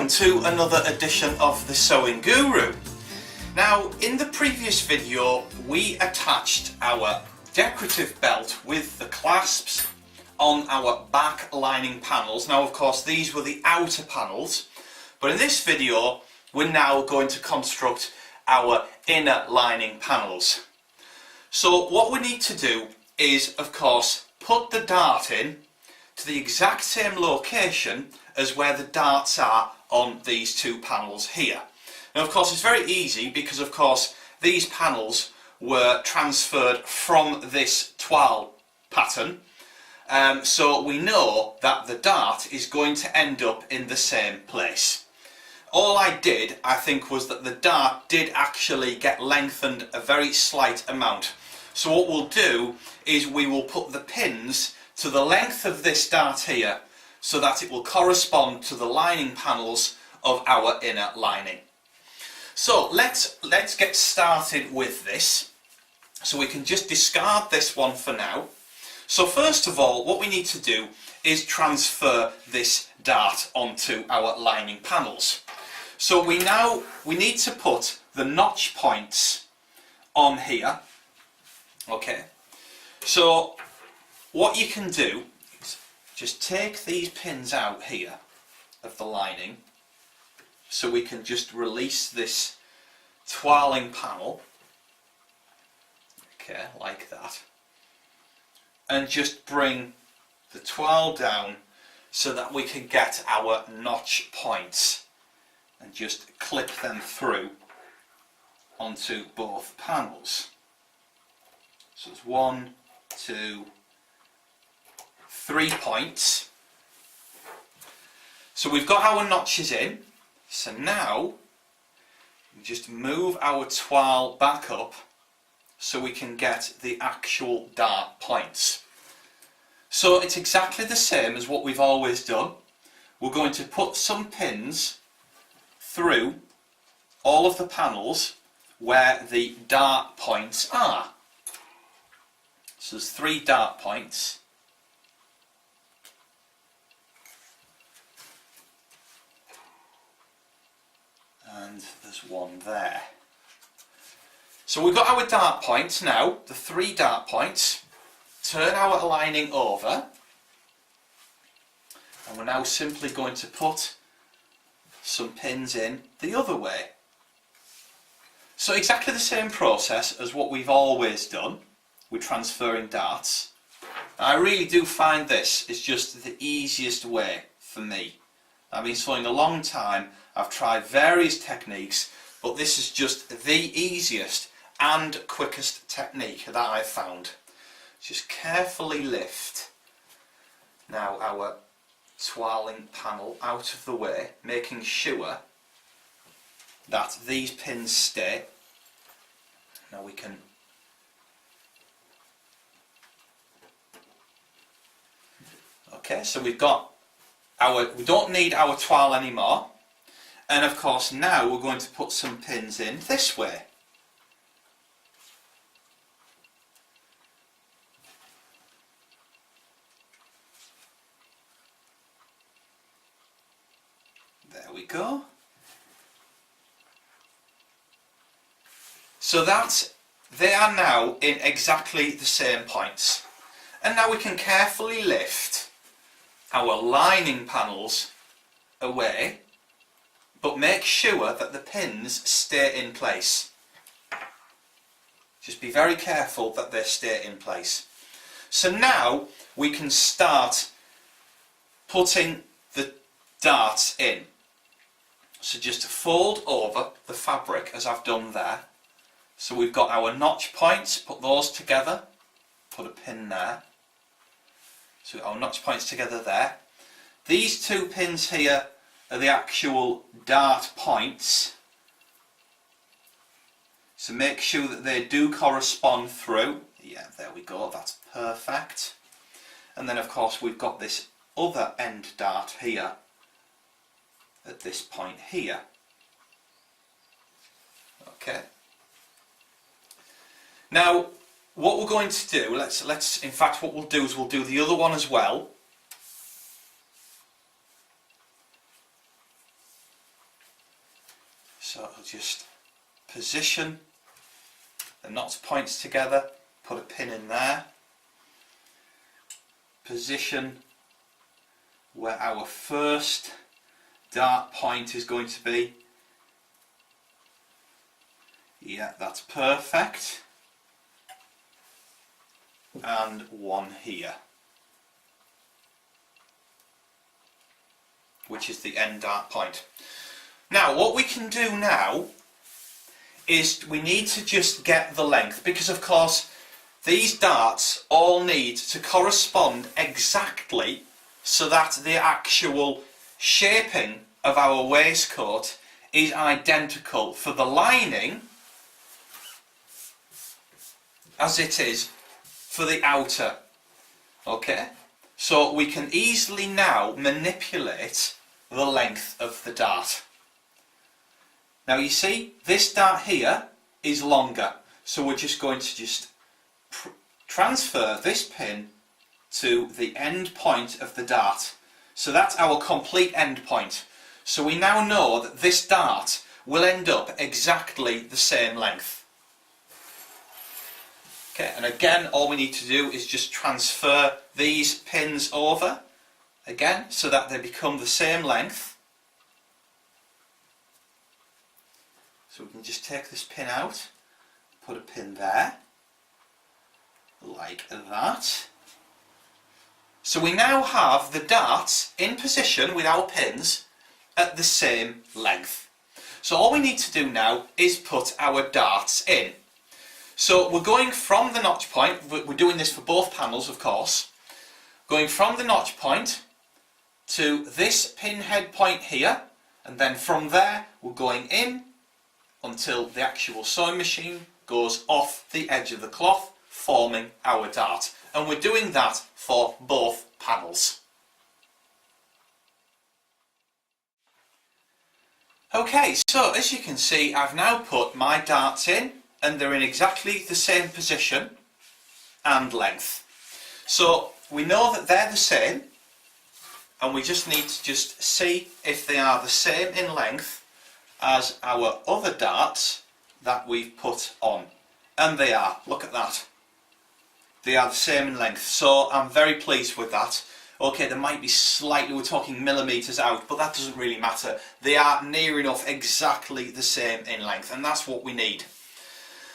to another edition of the Sewing Guru. Now, in the previous video we attached our decorative belt with the clasps on our back lining panels. Now of course these were the outer panels, but in this video we're now going to construct our inner lining panels. So what we need to do is of course put the dart in to the exact same location as where the darts are on these two panels here. Now of course it's very easy because of course these panels were transferred from this toile pattern, so we know that the dart is going to end up in the same place. All I did, I think, was that the dart did actually get lengthened a very slight amount. So what we'll do is we will put the pins to the length of this dart here so that it will correspond to the lining panels of our inner lining. So let's get started with this. So we can just discard this one for now. So first of all, what we need to do is transfer this dart onto our lining panels. So we need to put the notch points on here. Okay, so what you can do is just take these pins out here of the lining, so we can just release this toiling panel, okay, like that, and just bring the toile down so that we can get our notch points and just clip them through onto both panels. So it's 1, 2, 3 points. So we've got our notches in. So now we just move our toile back up so we can get the actual dart points. So it's exactly the same as what we've always done. We're going to put some pins through all of the panels where the dart points are. So there's 3 dart points. And there's 1 there. So we've got our dart points now, the 3 dart points. Turn our lining over, and we're now simply going to put some pins in the other way. So exactly the same process as what we've always done with transferring darts. I really do find this is just the easiest way for me. I've been sewing a long time, I've tried various techniques, but this is just the easiest and quickest technique that I've found. Just carefully lift now our toiling panel out of the way, making sure that these pins stay. Now we can so we've got we don't need our toile anymore, and of course now we're going to put some pins in this way. There we go. So that they are now in exactly the same points, and now we can carefully lift our lining panels away, but make sure that the pins stay in place. Just be very careful that they stay in place. So now we can start putting the darts in. So just fold over the fabric as I've done there. So we've got our notch points, put those together, put a pin there. So our notch points together there. These 2 pins here are the actual dart points. So make sure that they do correspond through. Yeah, there we go, that's perfect. And then of course we've got this other end dart here at this point here. Okay. Now what we're going to do, in fact what we'll do is we'll do the other one as well. just position the knot points together, put a pin in there, position where our first dart point is going to be. Yeah, that's perfect. And one here, which is the end dart point. Now what we can do now is we need to just get the length, because of course these darts all need to correspond exactly so that the actual shaping of our waistcoat is identical for the lining as it is for the outer. Okay, so we can easily now manipulate the length of the dart. Now you see, this dart here is longer, so we're just going to transfer this pin to the end point of the dart. So that's our complete end point. So we now know that this dart will end up exactly the same length. Okay, and again, all we need to do is just transfer these pins over again so that they become the same length. So we can just take this pin out, put a pin there, like that. So we now have the darts in position with our pins at the same length. So all we need to do now is put our darts in. So we're going from the notch point, we're doing this for both panels of course, going from the notch point to this pinhead point here, and then from there we're going in until the actual sewing machine goes off the edge of the cloth, forming our dart. And we're doing that for both panels. Okay, so as you can see, I've now put my darts in and they're in exactly the same position and length. So we know that they're the same, and we just need to just see if they are the same in length as our other darts that we've put on. And they are, look at that. They are the same in length, so I'm very pleased with that. Okay, there might be slightly, we're talking millimetres out, but that doesn't really matter. They are near enough exactly the same in length, and that's what we need.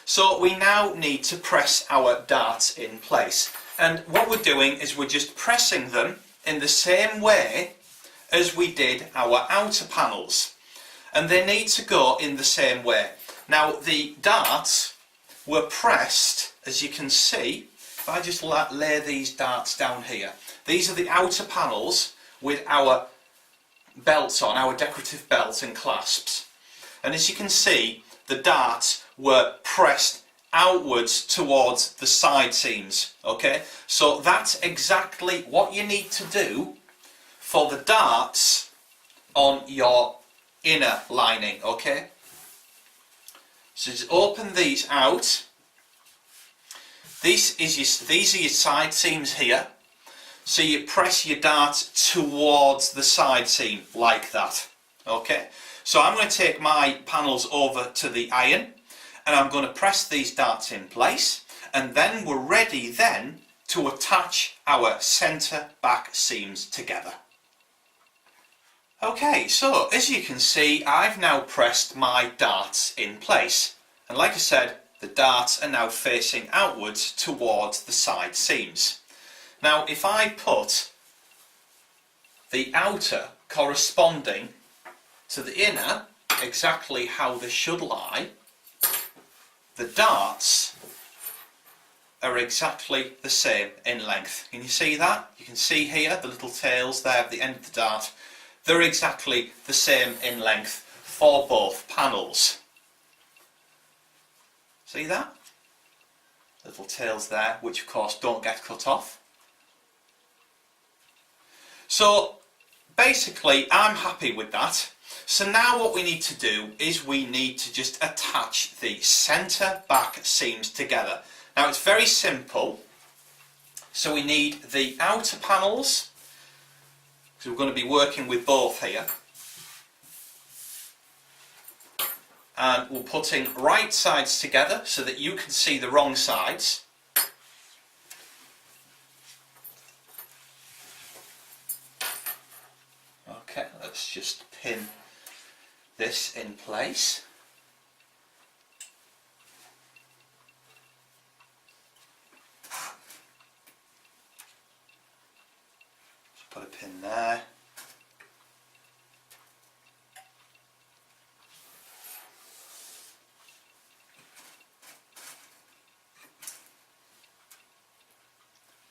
So we now need to press our darts in place. And what we're doing is we're just pressing them in the same way as we did our outer panels. And they need to go in the same way. Now the darts were pressed, as you can see, if I just lay these darts down here. These are the outer panels with our belts on, our decorative belts and clasps. And as you can see, the darts were pressed outwards towards the side seams. Okay, so that's exactly what you need to do for the darts on your inner lining. Okay, so just open these out. These are your side seams here. So you press your dart towards the side seam like that. Okay, so I'm going to take my panels over to the iron and I'm going to press these darts in place, and then we're ready then to attach our centre back seams together. Okay, so as you can see, I've now pressed my darts in place, and like I said, the darts are now facing outwards towards the side seams. Now if I put the outer corresponding to the inner exactly how they should lie, the darts are exactly the same in length. Can you see that? You can see here the little tails there at the end of the dart. They're exactly the same in length for both panels. See that? Little tails there, which of course don't get cut off. So basically I'm happy with that. So now what we need to do is we need to just attach the centre back seams together. Now it's very simple. So we need the outer panels, because we're going to be working with both here. and we're putting right sides together so that you can see the wrong sides. Okay, let's just pin this in place. Just put a pin there.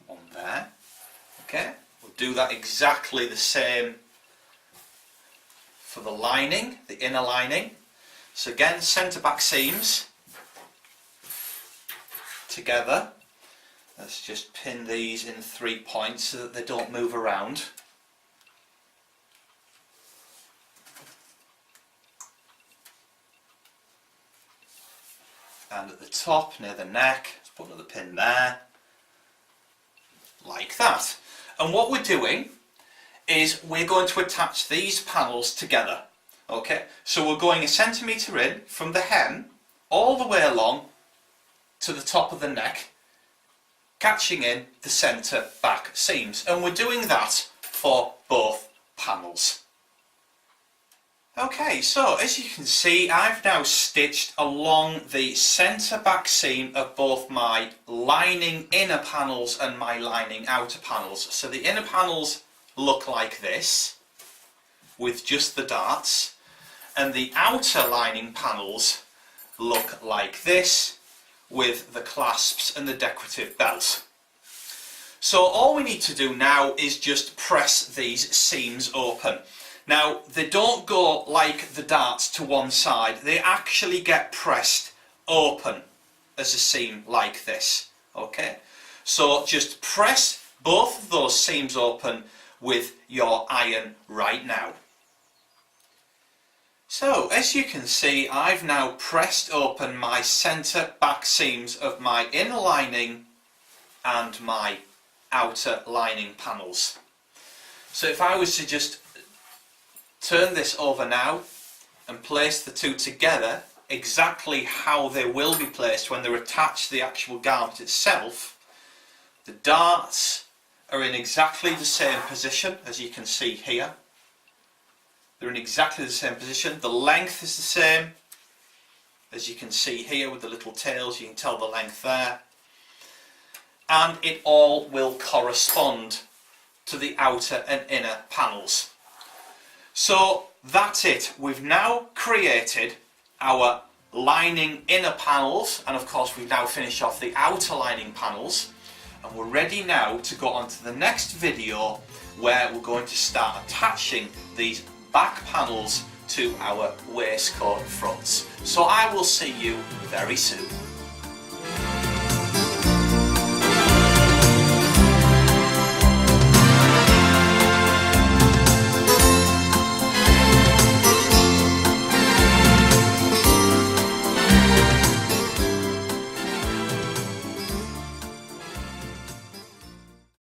One there. Okay, we'll do that exactly the same for the lining, the inner lining. So again, centre back seams together. Let's just pin these in 3 points so that they don't move around. And at the top, near the neck, let's put another pin there. Like that. And what we're doing is we're going to attach these panels together. Okay, so we're going 1 centimetre in from the hem all the way along to the top of the neck, catching in the centre back seams, and we're doing that for both panels. Okay, so as you can see, I've now stitched along the centre back seam of both my lining inner panels and my lining outer panels. So the inner panels look like this, with just the darts, and the outer lining panels look like this, with the clasps and the decorative belt. So all we need to do now is just press these seams open. Now, they don't go like the darts to one side, they actually get pressed open as a seam like this. Okay, so just press both of those seams open with your iron right now. So as you can see, I've now pressed open my centre back seams of my inner lining and my outer lining panels. So if I was to just turn this over now and place the two together exactly how they will be placed when they're attached to the actual garment itself, the darts are in exactly the same position as you can see here. They're in exactly the same position. The length is the same as you can see here with the little tails. You can tell the length there, and it all will correspond to the outer and inner panels. So that's it. We've now created our lining inner panels, and of course we've now finished off the outer lining panels, and we're ready now to go on to the next video where we're going to start attaching these back panels to our waistcoat fronts. So I will see you very soon.